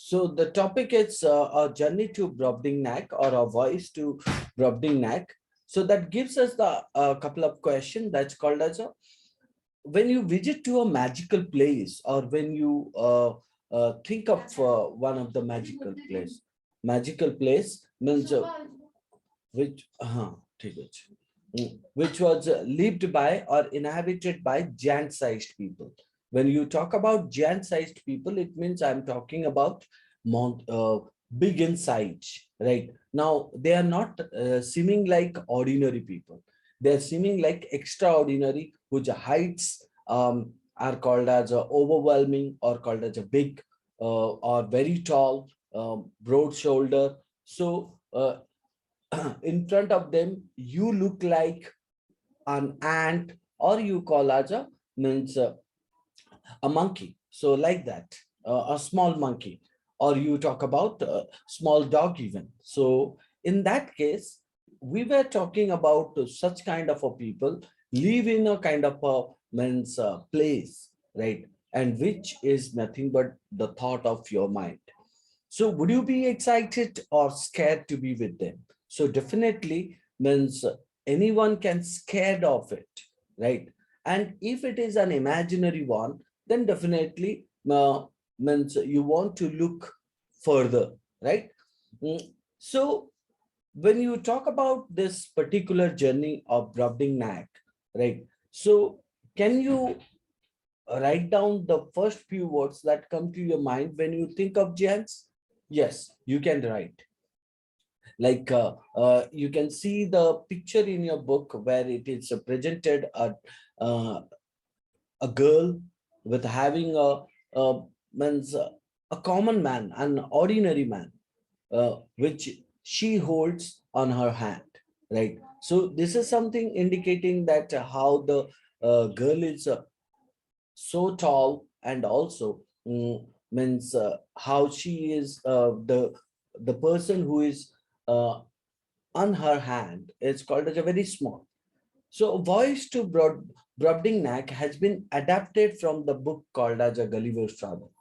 So the topic is a journey to Broadbingnag or a voice to Broadbingnag. So that gives us the couple of questions that's called as a when you visit to a magical place or when you think of one of the magical place means which ठीक है, which was lived by or inhabited by giant-sized people. When you talk about giant-sized people, it means I'm talking about big in size, right? Now, they are not seeming like ordinary people. They are seeming like extraordinary, whose heights are called as overwhelming or called as a big or very tall, broad shoulder. So, in front of them, you look like an ant or you call as a means a monkey, so like that, a small monkey, or you talk about a small dog even. So in that case we were talking about such kind of a people live in a kind of a means place, right? And which is nothing but the thought of your mind. So would you be excited or scared to be with them? So definitely means anyone can scared of it, right? And if it is an imaginary one, then definitely means you want to look further, right? So when you talk about this particular journey of Brobdingnag, right? So can you write down the first few words that come to your mind when you think of giants? Yes, you can write. Like you can see the picture in your book where it is presented uh, a girl with having means a common man, an ordinary man, which she holds on her hand, right? So this is something indicating that how the girl is so tall, and also means how she is the person who is uh, on her hand is called as a very small. So voice to Brobdingnag has been adapted from the book called as a Gulliver's Travel.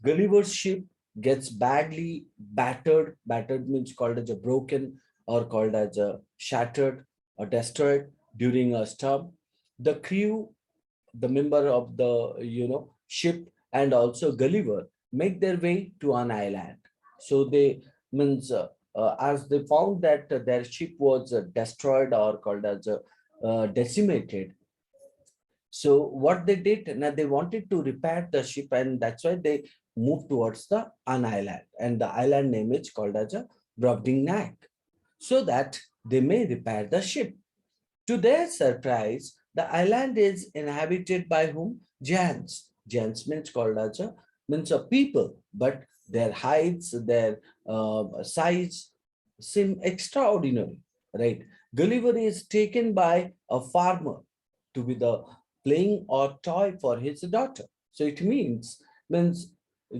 Gulliver's ship gets badly battered. Battered means called as a broken or called as a shattered or destroyed during a storm. The crew, the member of the ship, and also Gulliver make their way to an island. So they means as they found that their ship was destroyed or called as decimated. So what they did, now they wanted to repair the ship, and that's why they moved towards the an island, and the island name is called as a Brobdingnag, so that they may repair the ship. To their surprise, the island is inhabited by whom? Giants. Giants means called as a means of people, but their heights, their size seem extraordinary, right? Gulliver is taken by a farmer to be the playing or toy for his daughter. So it means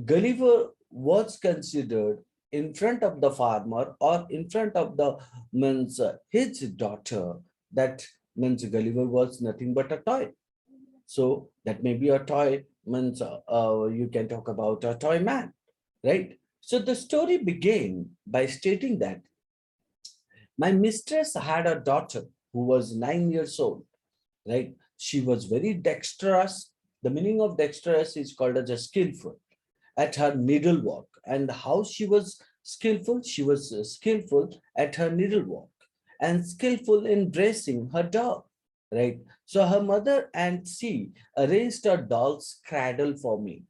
Gulliver was considered in front of the farmer or in front of the means his daughter. That means Gulliver was nothing but a toy. So that may be a toy means you can talk about a toy man, right? So the story began by stating that my mistress had a daughter who was 9 years old, right? She was very dexterous. The meaning of dexterous is called as a skillful at her needlework. And how she was skillful? She was skillful at her needlework and skillful in dressing her doll, right? So her mother and she arranged a doll's cradle for me.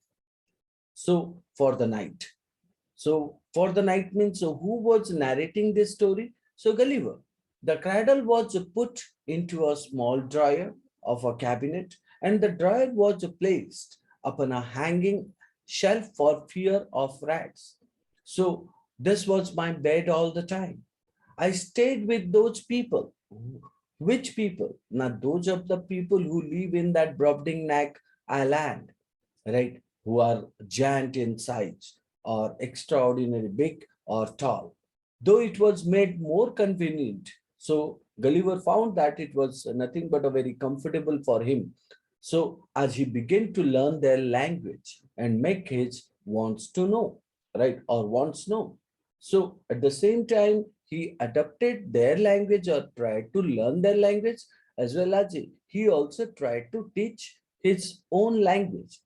So for the night. So for the night means so who was narrating this story? So Gulliver. The cradle was put into a small drawer of a cabinet, and the drawer was placed upon a hanging shelf for fear of rats. So this was my bed all the time. I stayed with those people. Which people? Now, those of the people who live in that Brobdingnag island, right? Who are giant in size or extraordinary big or tall. Though it was made more convenient. So Gulliver found that it was nothing but a very comfortable for him. So as he began to learn their language and make his wants to know. right? Or wants know. So at the same time, he adapted their language or tried to learn their language, as well as he also tried to teach his own language.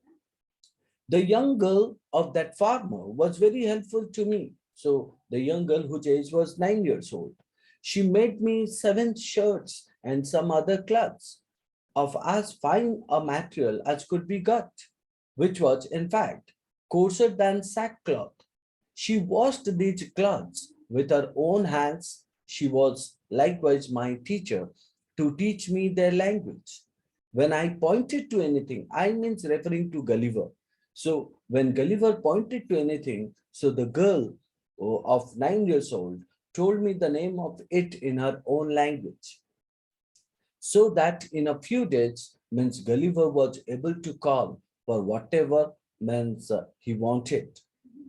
The young girl of that farmer was very helpful to me. So the young girl whose age was 9 years old, she made me 7 shirts and some other clothes of as fine a material as could be got, which was in fact coarser than sackcloth. She washed these clothes with her own hands. She was likewise my teacher to teach me their language. When I pointed to anything, I means referring to Gulliver. So when Gulliver pointed to anything, so the girl of 9 years old told me the name of it in her own language, so that in a few days means Gulliver was able to call for whatever means he wanted.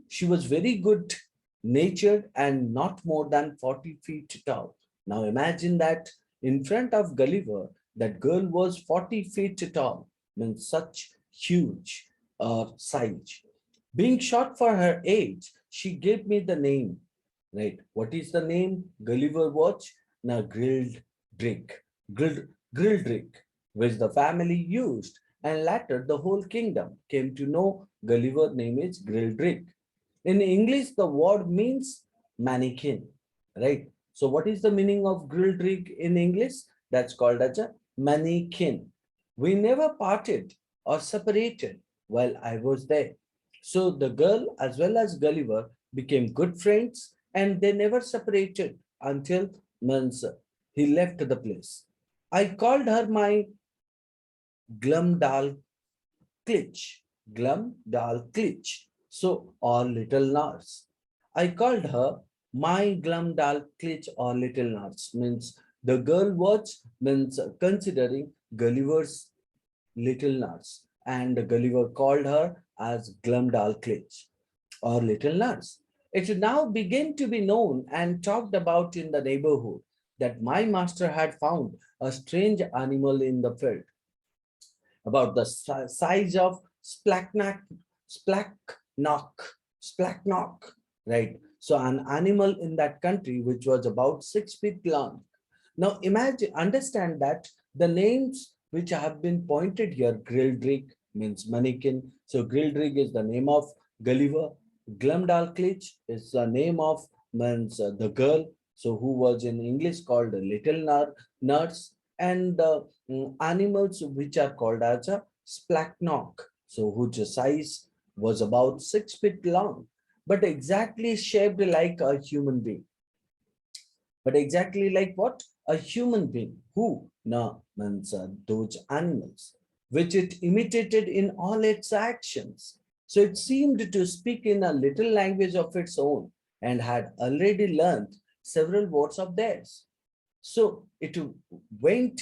She was very good natured and not more than 40 feet tall. Now imagine that in front of Gulliver, that girl was 40 feet tall, means such huge size. Being short for her age, she gave me the name. Right. What is the name? Gulliver Watch? Now grilled drink. Grilled drink, which the family used, and later the whole kingdom came to know Gulliver name is grilled drink. In English, the word means mannequin, right? So what is the meaning of grilled rig in English? That's called as a mannequin. We never parted or separated while I was there. So the girl as well as Gulliver became good friends and they never separated until once he left the place. I called her my Glumdal Klitsch, Glumdal Klitsch. So, or little nurse. I called her my Glumdal Klitsch or little nurse. Means the girl was means considering Gulliver's little nurse, and Gulliver called her as Glumdal Klitsch or little nurse. It now began to be known and talked about in the neighborhood that my master had found a strange animal in the field about the size of splacknock, splacknock, right? So an animal in that country which was about 6 feet long. Now imagine, understand that the names which have been pointed here, Grildrig means mannequin. So Grildrig is the name of Gulliver. Glumdalclich is the name of means the girl. So who was in English called a little nurse, and the animals which are called as a splacknock. So whose size was about 6 feet long, but exactly shaped like a human being. But exactly like what? A human being. Who? No, means those animals, which it imitated in all its actions. So it seemed to speak in a little language of its own and had already learned several words of theirs. So it went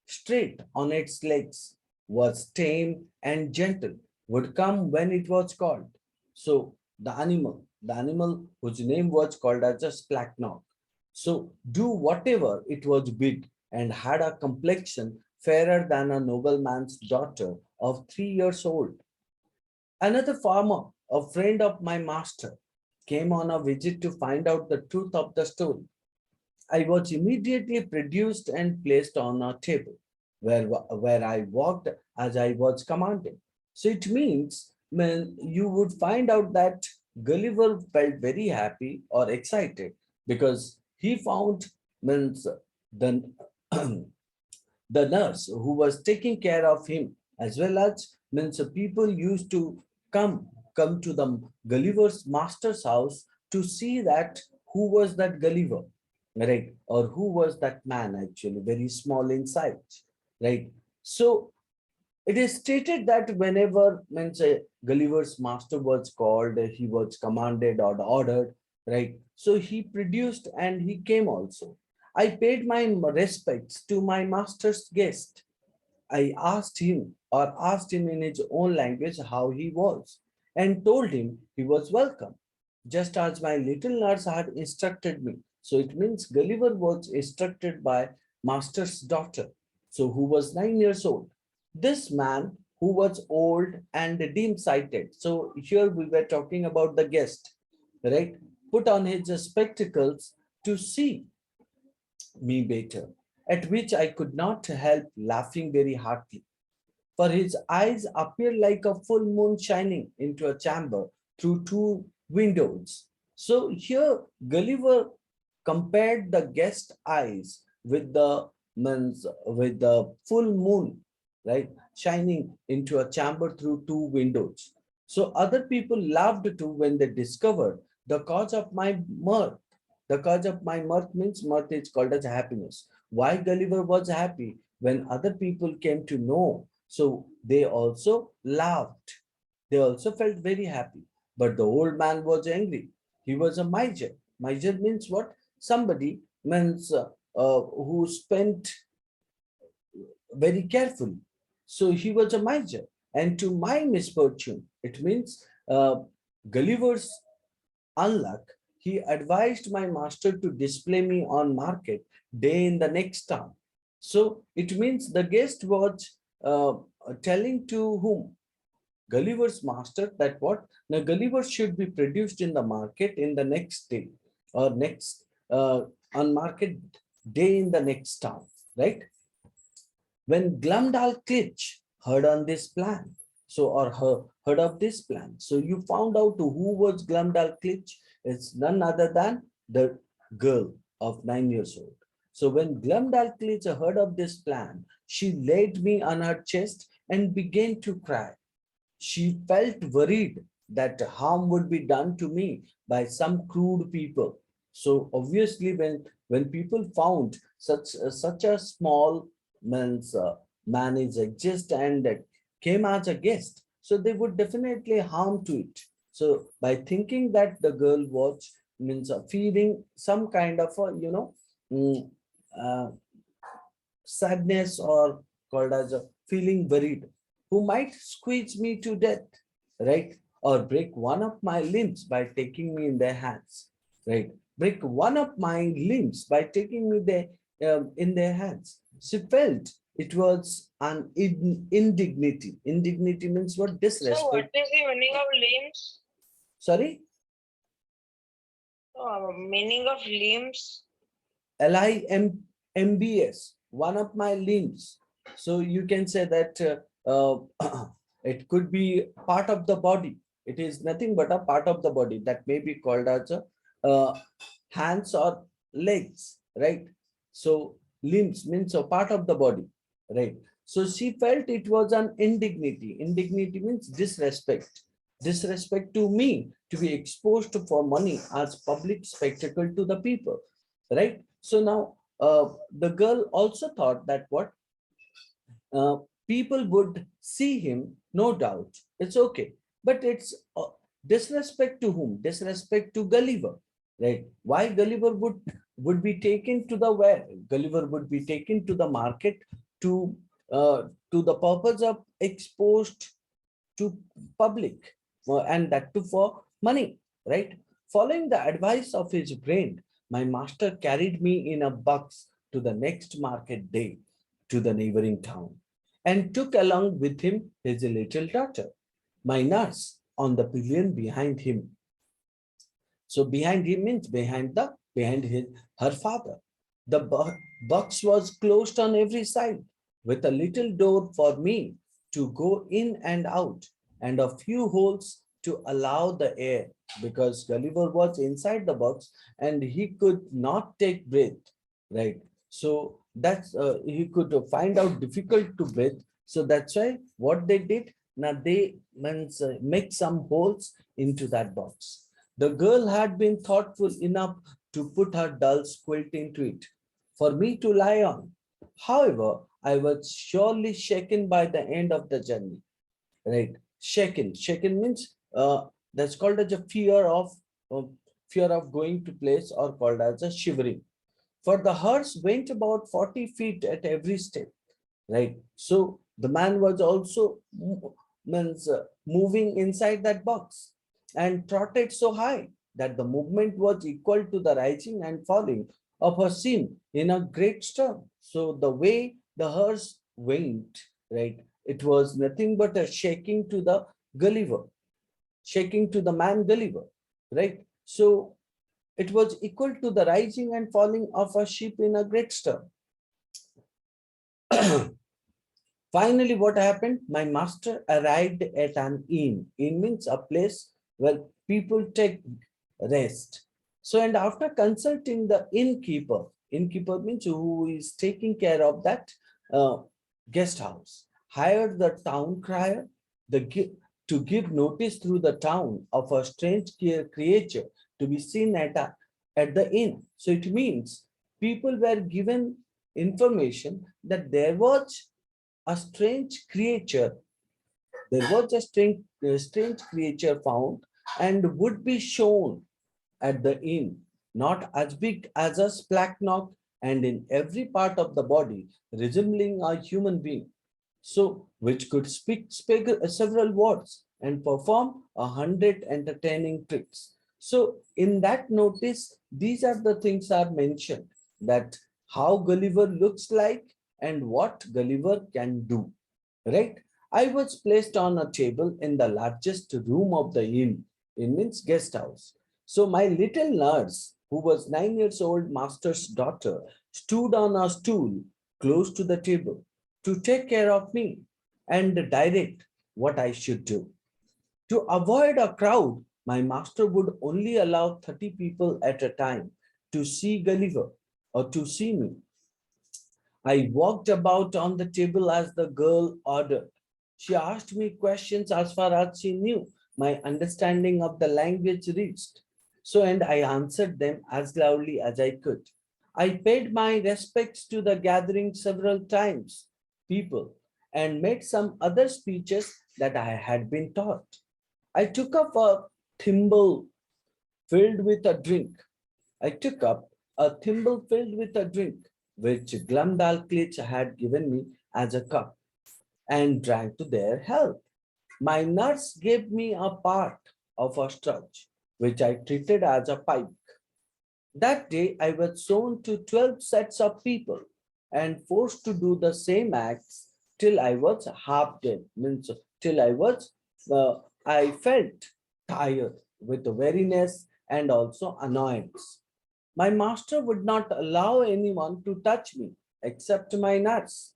straight on its legs, was tame and gentle, would come when it was called. So the animal whose name was called as a splacknock. So do whatever it was bid and had a complexion fairer than a nobleman's daughter of 3 years old. Another farmer, a friend of my master, came on a visit to find out the truth of the story. I was immediately produced and placed on a table where I walked as I was commanded. So it means when you would find out that Gulliver felt very happy or excited because he found means the the nurse who was taking care of him, as well as means people used to come to the Gulliver's master's house to see that who was that Gulliver, right? Or who was that man actually, very small in size, right? So it is stated that whenever means Gulliver's master was called, he was commanded or ordered, right? So he produced and he came also. I paid my respects to my master's guest. I asked him in his own language how he was and told him he was welcome, just as my little nurse had instructed me. So it means Gulliver was instructed by master's daughter, so who was 9 years old. This man who was old and dim sighted. So here we were talking about the guest. right? Put on his spectacles to see me better, at which I could not help laughing very heartily, for his eyes appeared like a full moon shining into a chamber through two windows. So here Gulliver compared the guest eyes with the with the full moon, right, shining into a chamber through two windows. So other people laughed too when they discovered the cause of my mirth. The cause of my mirth means mirth is called as happiness. Why Gulliver was happy when other people came to know, so they also laughed. They also felt very happy. But the old man was angry. He was a miser. Miser means what? Somebody means who spent very carefully. So he was a miser. And to my misfortune, it means Gulliver's unluck, he advised my master to display me on market day in the next town. So it means the guest was telling to whom? Gulliver's master that what? Now Gulliver should be produced in the market in the next day or next on market day in the next town, right? When Glumdalclitch heard on this plan, so or heard of this plan, so you found out who was Glumdalclitch. It's none other than the girl of 9 years old. So when Glumdalclitch heard of this plan, she laid me on her chest and began to cry. She felt worried that harm would be done to me by some crude people. So obviously, when people found such a small man's man is exist and came as a guest, so they would definitely harm to it. So by thinking that the girl was means feeling some kind of a mm, uh, sadness or called as a feeling worried, who might squeeze me to death, right? Or break one of my limbs by taking me in their hands, right? Break one of my limbs by taking me there in their hands. She felt it was an indignity. Indignity means what? So, what Disrespect. is the meaning of limbs? Sorry, Meaning of limbs? LIMBS, one of my limbs. So you can say that it could be part of the body. It is nothing but a part of the body that may be called as a uh, hands or legs, right? So limbs means a part of the body, right? So she felt it was an indignity. Indignity means disrespect. Disrespect to me to be exposed for money as public spectacle to the people, right? So now the girl also thought that what uh, people would see him, no doubt. It's okay. But it's disrespect to whom? Disrespect to Gulliver, right? Why Gulliver would be taken to the where? Gulliver would be taken to the market to to the purpose of exposed to public and that too for money, right? Following the advice of his brain, my master carried me in a box to the next market day to the neighboring town and took along with him his little daughter, my nurse, on the pillion behind him. So behind him means behind his her father. The box was closed on every side with a little door for me to go in and out and a few holes to allow the air, because Gulliver was inside the box and he could not take breath, right? So that's he could find out difficult to breathe. So that's why what they did, now they means make some holes into that box. The girl had been thoughtful enough to put her doll's quilt into it for me to lie on. However, I was surely shaken by the end of the journey. Right? Shaken. Shaken means that's called as a uh, fear of going to place or called as a shivering. For the horse went about 40 feet at every step, right? So the man was also means moving inside that box and trotted so high that the movement was equal to the rising and falling of a seam in a great storm. So the way the horse went, right, it was nothing but a shaking to the Gulliver, shaking to the man Gulliver, right? So it was equal to the rising and falling of a ship in a great storm. Finally, what happened? My master arrived at an inn. Inn means a place where people take rest. So, and after consulting the innkeeper, innkeeper means who is taking care of that uh, guest house, hired the town crier to give notice through the town of a strange creature to be seen at the inn. So it means people were given information that there was a strange creature. There was a strange creature found and would be shown at the inn, not as big as a splachnock and in every part of the body resembling a human being. So, which could speak several words and perform 100 entertaining tricks. So, in that notice, these are the things are mentioned that how Gulliver looks like and what Gulliver can do, right? I was placed on a table in the largest room of the inn, in means guest house. So my little nurse, who was 9 years old master's daughter, stood on a stool close to the table to take care of me and direct what I should do. To avoid a crowd, my master would only allow 30 people at a time to see Gulliver or to see me. I walked about on the table as the girl ordered. She asked me questions as far as she knew. My understanding of the language reached. So, and I answered them as loudly as I could. I paid my respects to the gathering several times, people, and made some other speeches that I had been taught. I took up a thimble filled with a drink. I took up a thimble filled with a drink, which Glumdalclich had given me as a cup, and drank to their health. My nurse gave me a part of a strudge, which I treated as a pipe. That day, I was shown to 12 sets of people and forced to do the same acts till I was half dead, means till I felt tired with weariness and also annoyance. My master would not allow anyone to touch me except my nurse.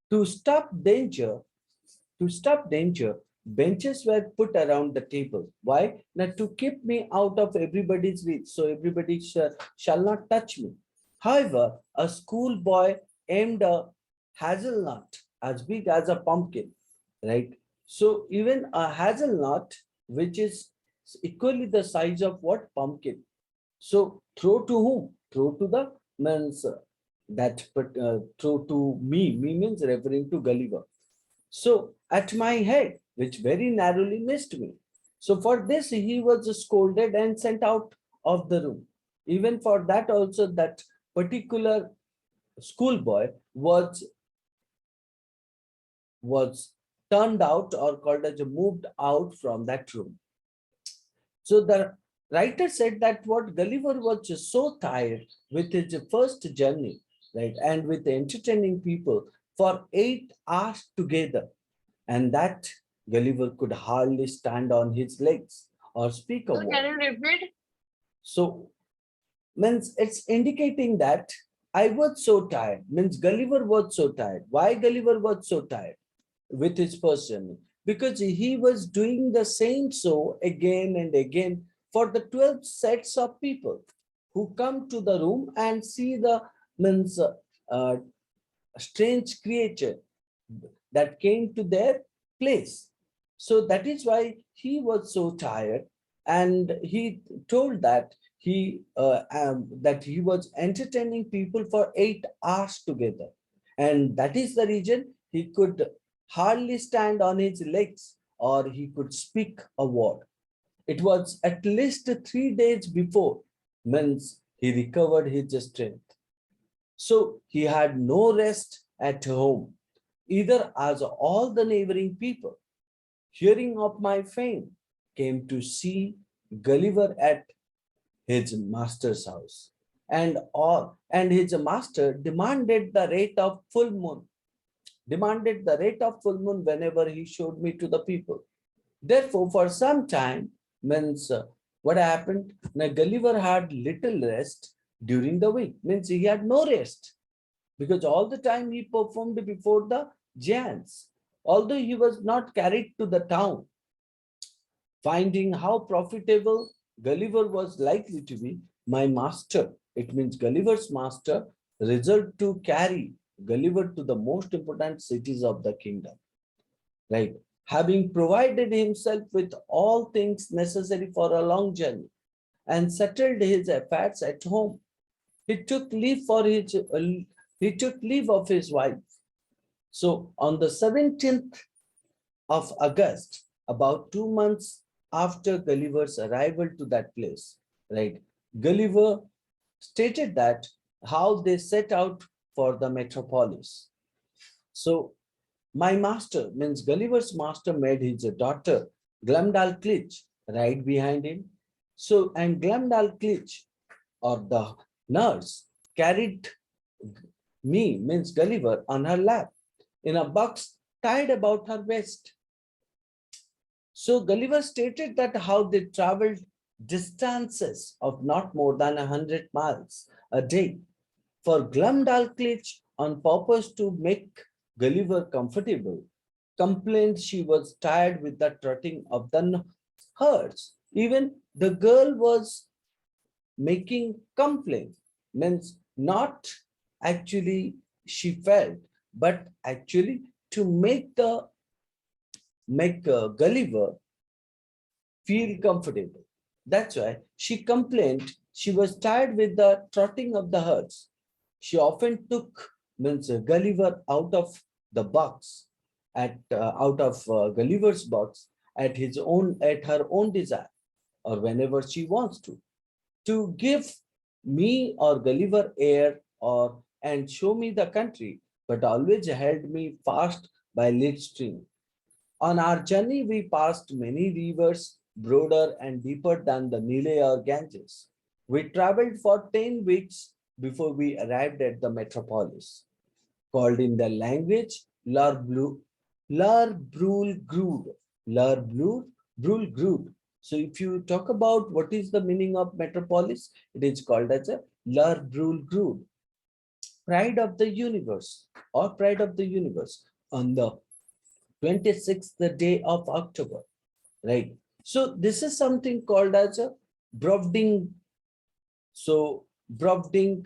To stop danger, to stop danger, benches were put around the table. Why? Now to keep me out of everybody's reach, so everybody shall not touch me. However, a schoolboy aimed a hazelnut as big as a pumpkin, right? So even a hazelnut, which is equally the size of what pumpkin. So throw to whom? Throw to the means that, but throw to me. Me means referring to Gulliver. So at my head, which very narrowly missed me. So for this, he was scolded and sent out of the room. Even for that also, that particular schoolboy was turned out or called as moved out from that room. So the writer said that what Gulliver was just so tired with his first journey, right, and with entertaining people for 8 hours together, and that Gulliver could hardly stand on his legs or speak a So word. can you repeat? So means it's indicating that I was so tired, means Gulliver was so tired. Why Gulliver was so tired with his first journey? Because he was doing the same so again and again for the 12 sets of people who come to the room and see the means uh, strange creature that came to their place. So that is why he was so tired, and he told that he was entertaining people for 8 hours together, and that is the reason he could hardly stand on his legs or he could speak a word. It was at least 3 days before means he recovered his strength. So he had no rest at home, either, as all the neighboring people, hearing of my fame, came to see Gulliver at his master's house. And his master demanded the rate of full moon whenever he showed me to the people. Therefore, for some time, means What happened? Now Gulliver had little rest during the week. Means he had no rest because all the time he performed before the giants. Although he was not carried to the town, finding how profitable Gulliver was likely to be, my master, it means Gulliver's master, resolved to carry Gulliver to the most important cities of the kingdom. Right? Having provided himself with all things necessary for a long journey and settled his affairs at home, he took leave of his wife. So on the 17th of August, about 2 months after Gulliver's arrival to that place, right? Gulliver stated that how they set out for the metropolis. So my master, means Gulliver's master, made his daughter Glumdalclitch ride behind him. So, and Glumdalclitch, or the nurse, carried me, means Gulliver, on her lap in a box tied about her waist. So Gulliver stated that how they traveled distances of not more than 100 miles a day for Glumdalclitch, on purpose to make Gulliver comfortable, complained she was tired with the trotting of the herds. Even the girl was making complaint, means not actually she felt, but actually to make Gulliver feel comfortable. That's why she complained she was tired with the trotting of the herds. She often took, means Gulliver out of the box out of Gulliver's box at her own desire, or whenever she wants to give me or Gulliver air or and show me the country, but always held me fast by lead string. On our journey, we passed many rivers broader and deeper than the Nile or Ganges. We traveled for 10 weeks before we arrived at the metropolis, called in the language Lar Brul Grud. Lar Brul Grud. So if you talk about what is the meaning of metropolis, it is called as a Lar Brul Grud, pride of the universe, or pride of the universe, on the 26th the day of October, right? So this is something called as a Brovding. So Brovding,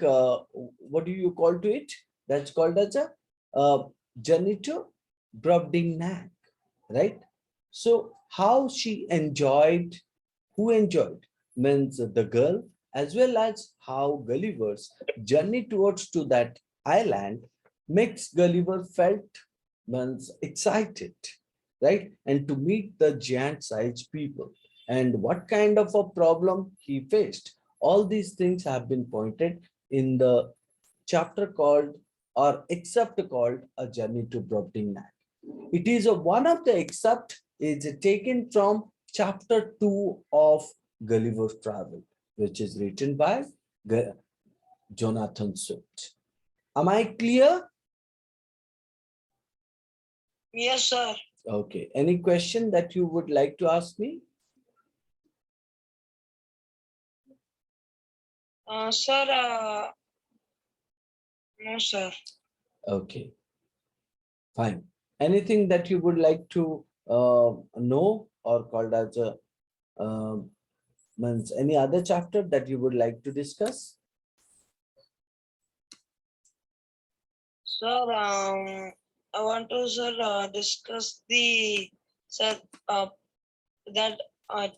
what do you call to it? That's called as a journey to Broadbingnag, right? So how she enjoyed, who enjoyed, means the girl, as well as how Gulliver's journey towards to that island makes Gulliver felt, means excited, right? And to meet the giant-sized people and what kind of a problem he faced. All these things have been pointed in the chapter called, or excerpt called, A Journey to Brobdingnag. It is one of the excerpt is taken from chapter 2 of Gulliver's Travel, which is written by Jonathan Swift. Am I clear? Yes, sir. Okay. Any question that you would like to ask me? Sir, no, sir. Okay, fine. Anything that you would like to know, or called as a means any other chapter that you would like to discuss? Sir, I want to, sir, discuss the, sir, that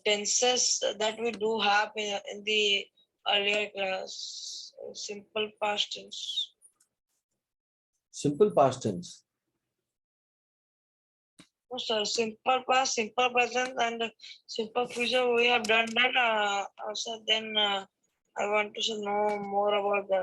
tenses that we do have in the earlier class. Simple past tense. Simple past tense. No, sir, simple past, simple present, and simple future. We have done that. Sir, then I want to know more about that.